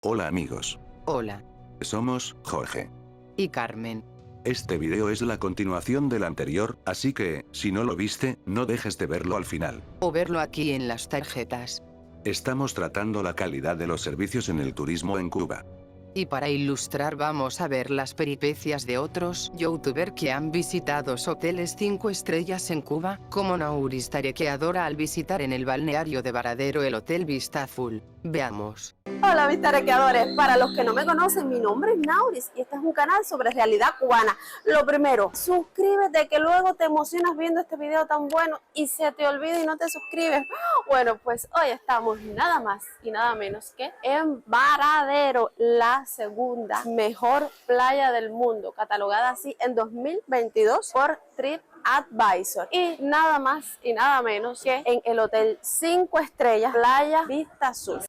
Hola amigos. Hola. Somos Jorge. Y Carmen. Este video es la continuación del anterior, así que, si no lo viste, no dejes de verlo al final. O verlo aquí en las tarjetas. Estamos tratando la calidad de los servicios en el turismo en Cuba. Y para ilustrar vamos a ver las peripecias de otros youtubers que han visitado hoteles 5 estrellas en Cuba, como Nauris Tare, que adora al visitar en el balneario de Varadero el Hotel Vista Azul. Veamos. Hola mis tarequeadores, para los que no me conocen, mi nombre es Nauris y este es un canal sobre realidad cubana. Lo primero, suscríbete, que luego te emocionas viendo este video tan bueno y se te olvida y no te suscribes. Bueno, pues hoy estamos nada más y nada menos que en Varadero, la segunda mejor playa del mundo, catalogada así en 2022 por TripAdvisor, y nada más y nada menos que en el Hotel 5 estrellas Playa Vista Azul.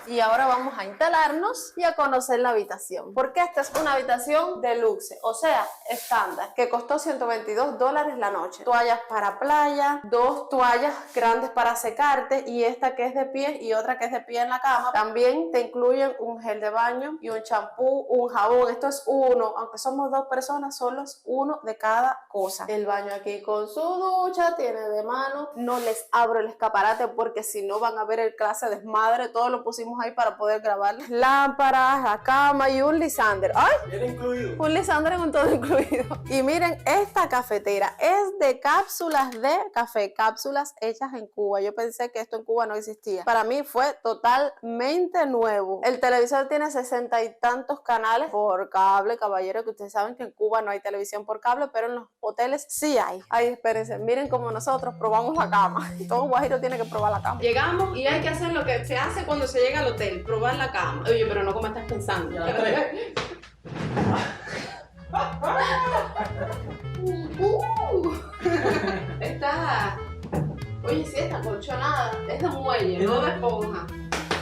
Y ahora vamos a instalarnos y a conocer la habitación, porque esta es una habitación deluxe, o sea, estándar, que costó $122 la noche. Toallas para playa, 2 toallas grandes para secarte y esta que es de pie y otra que es de pie en la cama. También te incluyen un gel de baño y un champú, un jabón. Esto es uno, aunque somos 2 personas, solo es uno de cada cosa. El baño aquí con su ducha, tiene de mano. No les abro el escaparate porque si no van a ver el clase de desmadre. Todo lo pusimos ahí para poder grabar. Lámparas, la cama y un lisander. ¡Ay! Bien incluido. Un lisander con todo incluido. Y miren, esta cafetera es de cápsulas de café, cápsulas hechas en Cuba. Yo pensé que esto en Cuba no existía. Para mí fue totalmente nuevo. El televisor tiene 60 y tantos canales por cable, caballero, que ustedes saben que en Cuba no hay televisión por cable, pero en los hoteles sí hay. Ay, espérense, miren como nosotros probamos la cama. Todo guajiro tiene que probar la cama. Llegamos y hay que hacer lo que se hace cuando se llega al hotel, probar la cama. Oye, pero no como estás pensando. Está... Oye, sí, está colchonada. Es de muelle, no de esponja.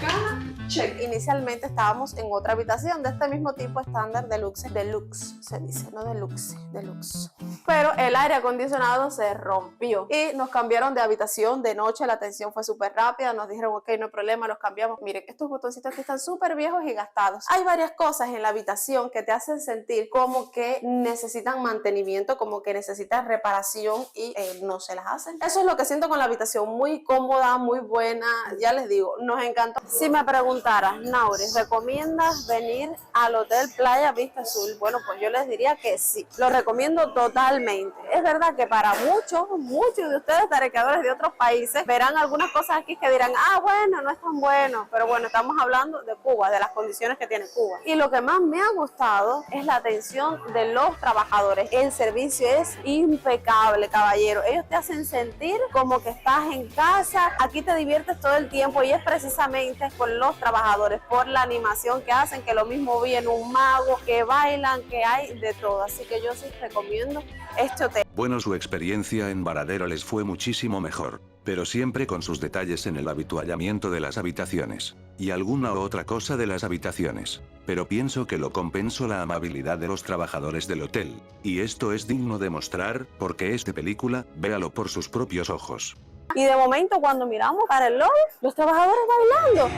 Cama, check. Inicialmente estábamos en otra habitación de este mismo tipo estándar deluxe. Deluxe se dice, no deluxe, deluxe. Pero el aire acondicionado se rompió y nos cambiaron de habitación de noche. La atención fue súper rápida. Nos dijeron, ok, no hay problema, los cambiamos. Miren, estos botoncitos aquí están súper viejos y gastados. Hay varias cosas en la habitación que te hacen sentir como que necesitan mantenimiento, como que necesitan reparación y no se las hacen. Eso es lo que siento con la habitación. Muy cómoda, muy buena. Ya les digo, nos encantó. Si me preguntaras, Nauris, ¿recomiendas venir al Hotel Playa Vista Azul? Bueno, pues yo les diría que sí. Lo recomiendo totalmente. Es verdad que para muchos de ustedes, tarequeadores de otros países, verán algunas cosas aquí que dirán, ah, bueno, no es tan bueno. Pero bueno, estamos hablando de Cuba, de las condiciones que tiene Cuba. Y lo que más me ha gustado es la atención de los trabajadores. El servicio es impecable, caballero. Ellos te hacen sentir como que estás en casa. Aquí te diviertes todo el tiempo y es precisamente por los trabajadores, por la animación que hacen, que lo mismo vi en un mago, que bailan, que hay de todo. Así que yo sí recomiendo este hotel. Bueno, su experiencia en Varadero les fue muchísimo mejor, pero siempre con sus detalles en el habituallamiento de las habitaciones, y alguna otra cosa de las habitaciones. Pero pienso que lo compensó la amabilidad de los trabajadores del hotel, y esto es digno de mostrar, porque esta película, véalo por sus propios ojos. Y de momento cuando miramos para el lobby, los trabajadores bailando.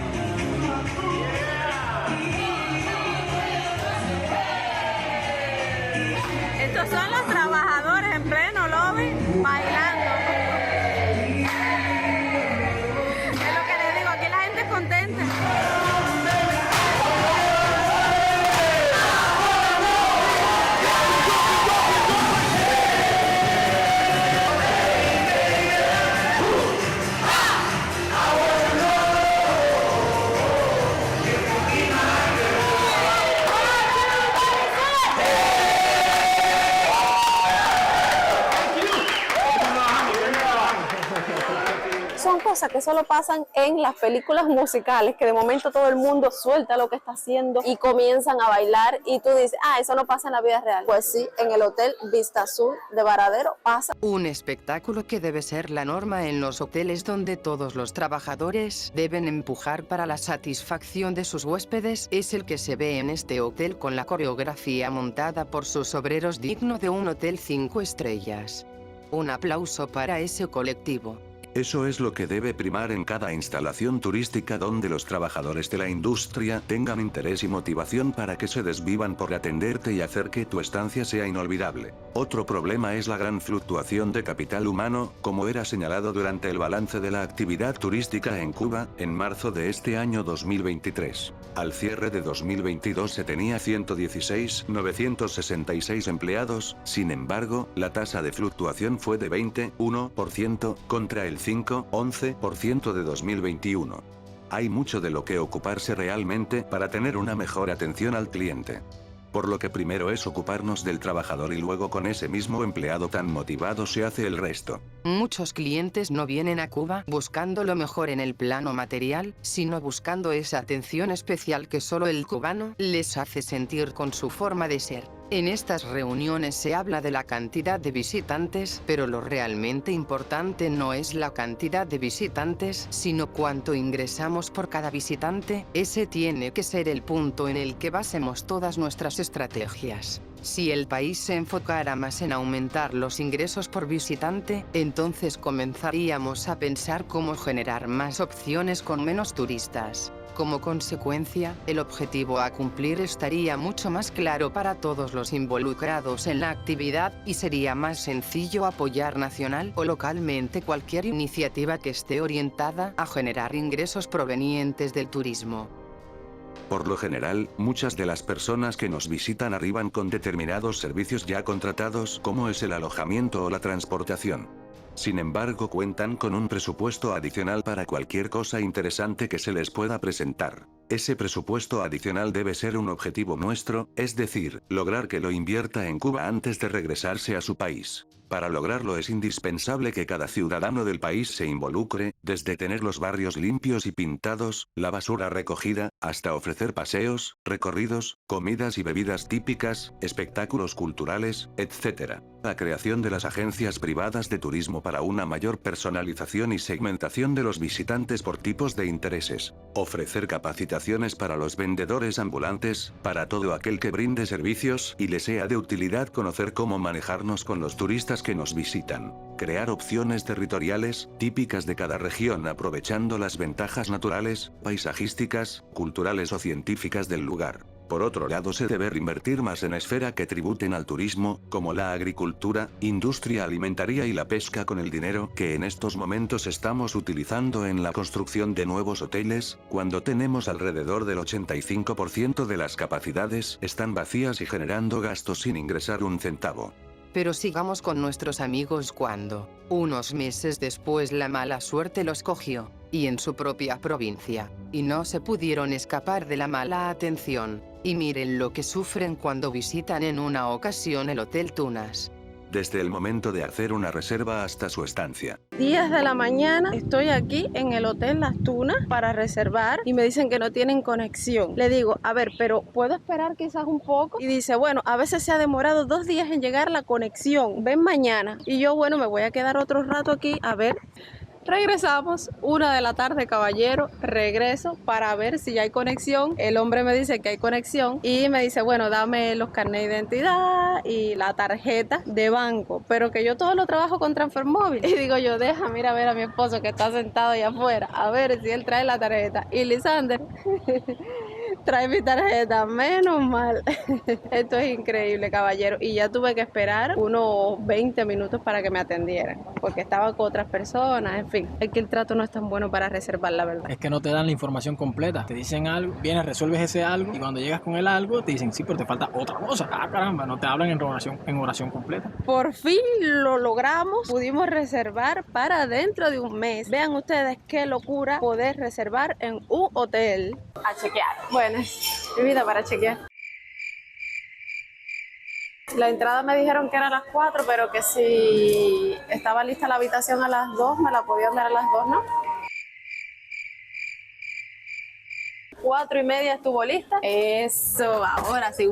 Estos son los trabajadores en pleno lobby bailando. Es lo que les digo, aquí la gente es contenta. Son cosas que solo pasan en las películas musicales, que de momento todo el mundo suelta lo que está haciendo y comienzan a bailar y tú dices, ah, eso no pasa en la vida real. Pues sí, en el Hotel Vista Azul de Varadero pasa. Un espectáculo que debe ser la norma en los hoteles donde todos los trabajadores deben empujar para la satisfacción de sus huéspedes es el que se ve en este hotel con la coreografía montada por sus obreros digno de un hotel 5 estrellas. Un aplauso para ese colectivo. Eso es lo que debe primar en cada instalación turística donde los trabajadores de la industria tengan interés y motivación para que se desvivan por atenderte y hacer que tu estancia sea inolvidable. Otro problema es la gran fluctuación de capital humano, como era señalado durante el balance de la actividad turística en Cuba, en marzo de este año 2023. Al cierre de 2022 se tenía 116.966 empleados, sin embargo, la tasa de fluctuación fue de 21% contra el 5,11% de 2021. Hay mucho de lo que ocuparse realmente para tener una mejor atención al cliente. Por lo que primero es ocuparnos del trabajador y luego con ese mismo empleado tan motivado se hace el resto. Muchos clientes no vienen a Cuba buscando lo mejor en el plano material, sino buscando esa atención especial que solo el cubano les hace sentir con su forma de ser. En estas reuniones se habla de la cantidad de visitantes, pero lo realmente importante no es la cantidad de visitantes, sino cuánto ingresamos por cada visitante. Ese tiene que ser el punto en el que basemos todas nuestras estrategias. Si el país se enfocara más en aumentar los ingresos por visitante, entonces comenzaríamos a pensar cómo generar más opciones con menos turistas. Como consecuencia, el objetivo a cumplir estaría mucho más claro para todos los involucrados en la actividad y sería más sencillo apoyar nacional o localmente cualquier iniciativa que esté orientada a generar ingresos provenientes del turismo. Por lo general, muchas de las personas que nos visitan arriban con determinados servicios ya contratados, como es el alojamiento o la transportación. Sin embargo, cuentan con un presupuesto adicional para cualquier cosa interesante que se les pueda presentar. Ese presupuesto adicional debe ser un objetivo nuestro, es decir, lograr que lo invierta en Cuba antes de regresarse a su país. Para lograrlo es indispensable que cada ciudadano del país se involucre, desde tener los barrios limpios y pintados, la basura recogida, hasta ofrecer paseos, recorridos, comidas y bebidas típicas, espectáculos culturales, etc. La creación de las agencias privadas de turismo para una mayor personalización y segmentación de los visitantes por tipos de intereses. Ofrecer capacitaciones para los vendedores ambulantes, para todo aquel que brinde servicios y le sea de utilidad conocer cómo manejarnos con los turistas que nos visitan. Crear opciones territoriales, típicas de cada región aprovechando las ventajas naturales, paisajísticas, culturales o científicas del lugar. Por otro lado, se debe reinvertir más en esfera que tributen al turismo, como la agricultura, industria alimentaria y la pesca con el dinero que en estos momentos estamos utilizando en la construcción de nuevos hoteles, cuando tenemos alrededor del 85% de las capacidades están vacías y generando gastos sin ingresar un centavo. Pero sigamos con nuestros amigos cuando, unos meses después, la mala suerte los cogió, y en su propia provincia, y no se pudieron escapar de la mala atención, y miren lo que sufren cuando visitan en una ocasión el Hotel Tunas. Desde el momento de hacer una reserva hasta su estancia. 10 de la mañana estoy aquí en el Hotel Las Tunas para reservar y me dicen que no tienen conexión. Le digo, a ver, pero ¿puedo esperar quizás un poco? Y dice, bueno, a veces se ha demorado 2 días en llegar la conexión. Ven mañana. Y yo, bueno, me voy a quedar otro rato aquí a ver. Regresamos, 1 de la tarde, caballero, regreso para ver si ya hay conexión. El hombre me dice que hay conexión y me dice, bueno, dame los carnets de identidad y la tarjeta de banco, pero que yo todo lo trabajo con transfer móvil. Y digo yo, déjame ir a ver a mi esposo que está sentado allá afuera, a ver si él trae la tarjeta. Y Lisander trae mi tarjeta, menos mal. Esto es increíble, caballero. Y ya tuve que esperar unos 20 minutos para que me atendieran, porque estaba con otras personas, en fin. Es que el trato no es tan bueno para reservar, la verdad. Es que no te dan la información completa. Te dicen algo, vienes, resuelves ese algo, y cuando llegas con el algo, te dicen, sí, pero te falta otra cosa. Ah, caramba, no te hablan en oración completa. Por fin lo logramos. Pudimos reservar para dentro de un mes. Vean ustedes qué locura poder reservar en un hotel. A chequear. Buenas, mi vida, para chequear. La entrada me dijeron que era a las 4, pero que si estaba lista la habitación a las 2, me la podían dar a las 2, ¿no? 4:30 estuvo lista. Eso, ahora sí.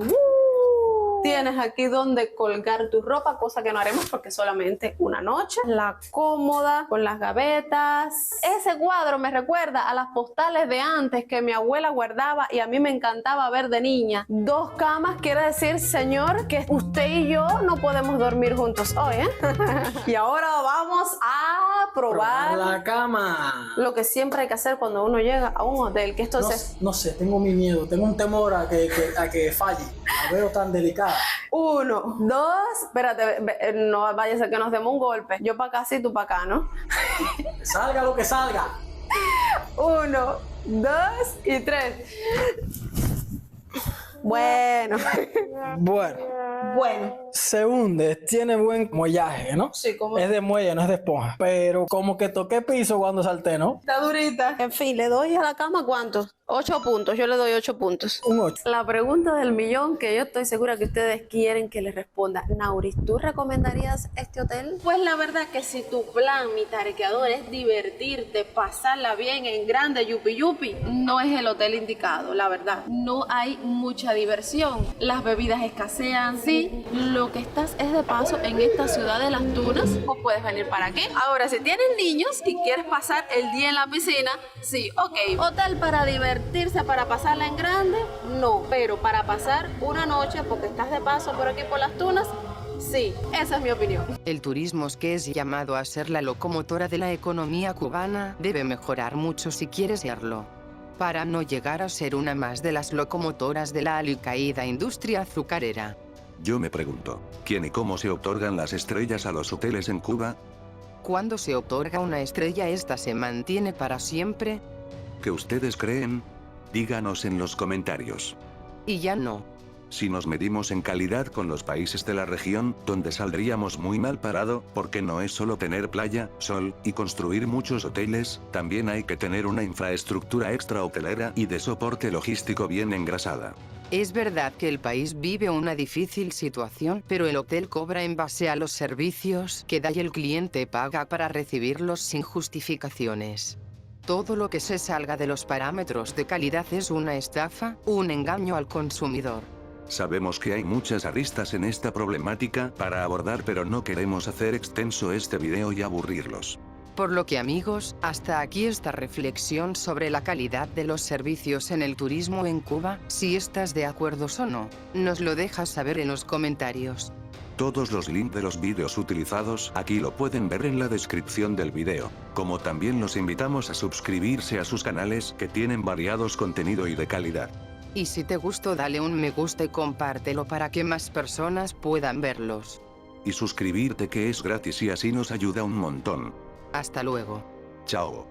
Tienes aquí donde colgar tu ropa, cosa que no haremos porque solamente una noche. La cómoda con las gavetas. Ese cuadro me recuerda a las postales de antes que mi abuela guardaba y a mí me encantaba ver de niña. 2 camas quiere decir, señor, que usted y yo no podemos dormir juntos hoy, ¿eh? Y ahora vamos a probar la cama. lo que siempre hay que hacer cuando uno llega a un hotel, que esto No sé, tengo mi miedo, tengo un temor a que falle. La veo tan delicada. 1, 2, espérate, no vaya a ser que nos demos un golpe. Yo para acá, sí, tú para acá, ¿no? Salga lo que salga. 1, 2 y 3. Bueno. Bueno, se hunde, tiene buen muellaje, ¿no? Sí, como Es de muelle, no es de esponja. Pero como que toqué piso cuando salté, ¿no? está durita. En fin, ¿le doy a la cama cuántos? 8 puntos, yo le doy 8 puntos. Un 8. La pregunta del millón que yo estoy segura que ustedes quieren que les responda. Nauris, ¿tú recomendarías este hotel? Pues la verdad que si tu plan, mi tarequeador, es divertirte, pasarla bien en grande, yupi yupi, no es el hotel indicado, la verdad. No hay mucha diversión. Las bebidas escasean, sí. Lo que estás es de paso en esta ciudad de las dunas, pues puedes venir para aquí. Ahora, si tienes niños y quieres pasar el día en la piscina, sí, ok. Hotel para divertirse, para pasarla en grande, no. Pero para pasar una noche, porque estás de paso por aquí por las dunas, sí. Esa es mi opinión. El turismo, que es llamado a ser la locomotora de la economía cubana, debe mejorar mucho si quiere serlo, para no llegar a ser una más de las locomotoras de la alicaída industria azucarera. Yo me pregunto, ¿quién y cómo se otorgan las estrellas a los hoteles en Cuba? Cuando se otorga una estrella, esta se mantiene para siempre ¿Qué ustedes creen? Díganos en los comentarios. y ya no. Si nos medimos en calidad con los países de la región, donde saldríamos muy mal parado, porque no es solo tener playa, sol, y construir muchos hoteles, también hay que tener una infraestructura extra hotelera y de soporte logístico bien engrasada. Es verdad que el país vive una difícil situación, pero el hotel cobra en base a los servicios que da y el cliente paga para recibirlos sin justificaciones. Todo lo que se salga de los parámetros de calidad es una estafa, un engaño al consumidor. Sabemos que hay muchas aristas en esta problemática para abordar, pero no queremos hacer extenso este video y aburrirlos. Por lo que, amigos, hasta aquí esta reflexión sobre la calidad de los servicios en el turismo en Cuba. Si estás de acuerdo o no, nos lo dejas saber en los comentarios. Todos los links de los vídeos utilizados aquí lo pueden ver en la descripción del video, como también los invitamos a suscribirse a sus canales que tienen variados contenido y de calidad. Y si te gustó, dale un me gusta y compártelo para que más personas puedan verlos. Y suscribirte, que es gratis y así nos ayuda un montón. Hasta luego. Chao.